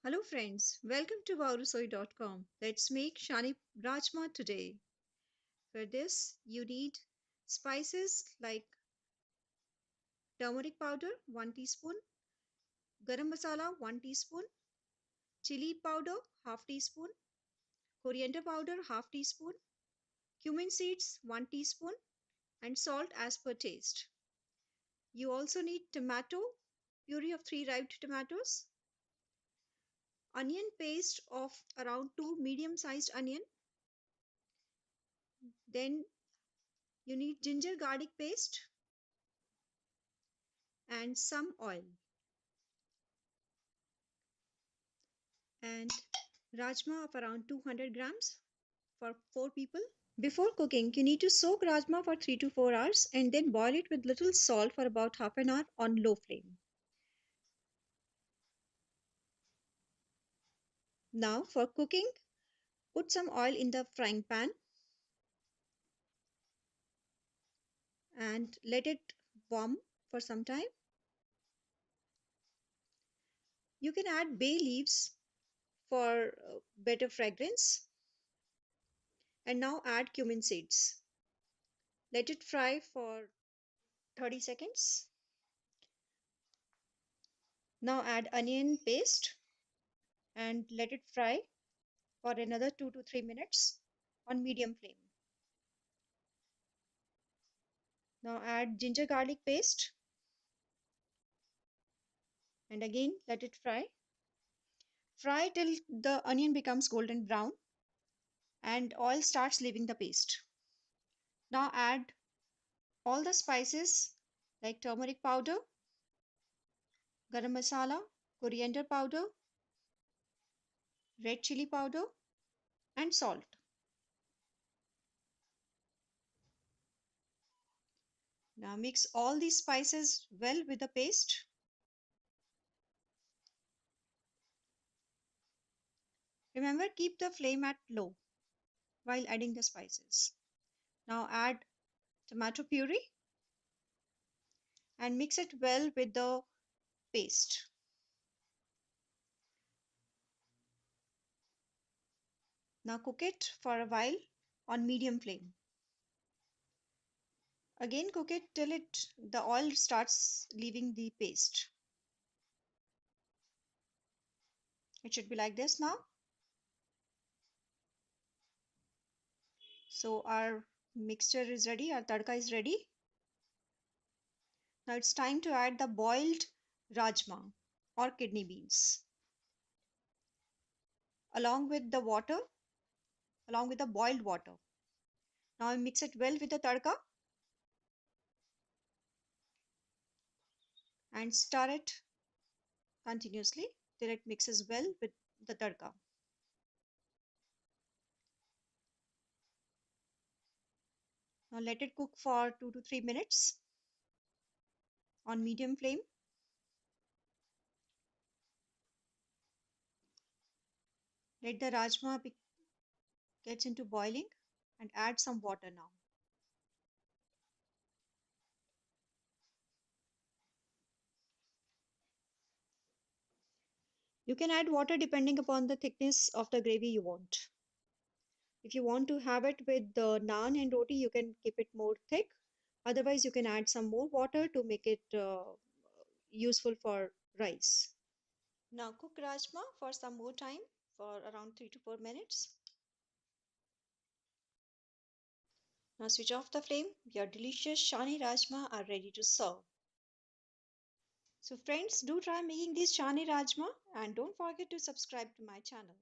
Hello friends, welcome to wowrasoi.com. Let's make Shani Rajma today. For this, you need spices like turmeric powder 1 teaspoon, garam masala 1 teaspoon, chili powder half teaspoon, coriander powder half teaspoon, cumin seeds 1 teaspoon, and salt as per taste. You also need tomato puree of 3 ripe tomatoes, onion paste of around 2 medium sized onion, then you need ginger garlic paste and some oil and rajma of around 200 grams for 4 people. Before cooking, you need to soak rajma for 3 to 4 hours and then boil it with little salt for about half an hour on low flame. Now for cooking, put some oil in the frying pan and let it warm for some time. You can add bay leaves for better fragrance and now add cumin seeds. Let it fry for 30 seconds. Now add onion paste and let it fry for another 2 to 3 minutes on medium flame. Now add ginger garlic paste and again let it fry. Fry till the onion becomes golden brown and oil starts leaving the paste. Now add all the spices like turmeric powder, garam masala, coriander powder, red chili powder, and salt. Now mix all these spices well with the paste. Remember, keep the flame at low while adding the spices. Now add tomato puree and mix it well with the paste. Now cook it for a while on medium flame. Again cook it till the oil starts leaving the paste. It should be like this now. So our mixture is ready, our tadka is ready. Now it's time to add the boiled rajma or kidney beans along with the water, along with the boiled water. Now mix it well with the tadka and stir it continuously till it mixes well with the tadka. Now let it cook for 2 to 3 minutes on medium flame. Let the rajma gets into boiling and add some water now. You can add water depending upon the thickness of the gravy you want. If you want to have it with the naan and roti, you can keep it more thick. Otherwise, you can add some more water to make it useful for rice. Now cook rajma for some more time for around 3 to 4 minutes. Now switch off the flame. Your delicious Shani Rajma are ready to serve. So friends, do try making these Shani Rajma and don't forget to subscribe to my channel.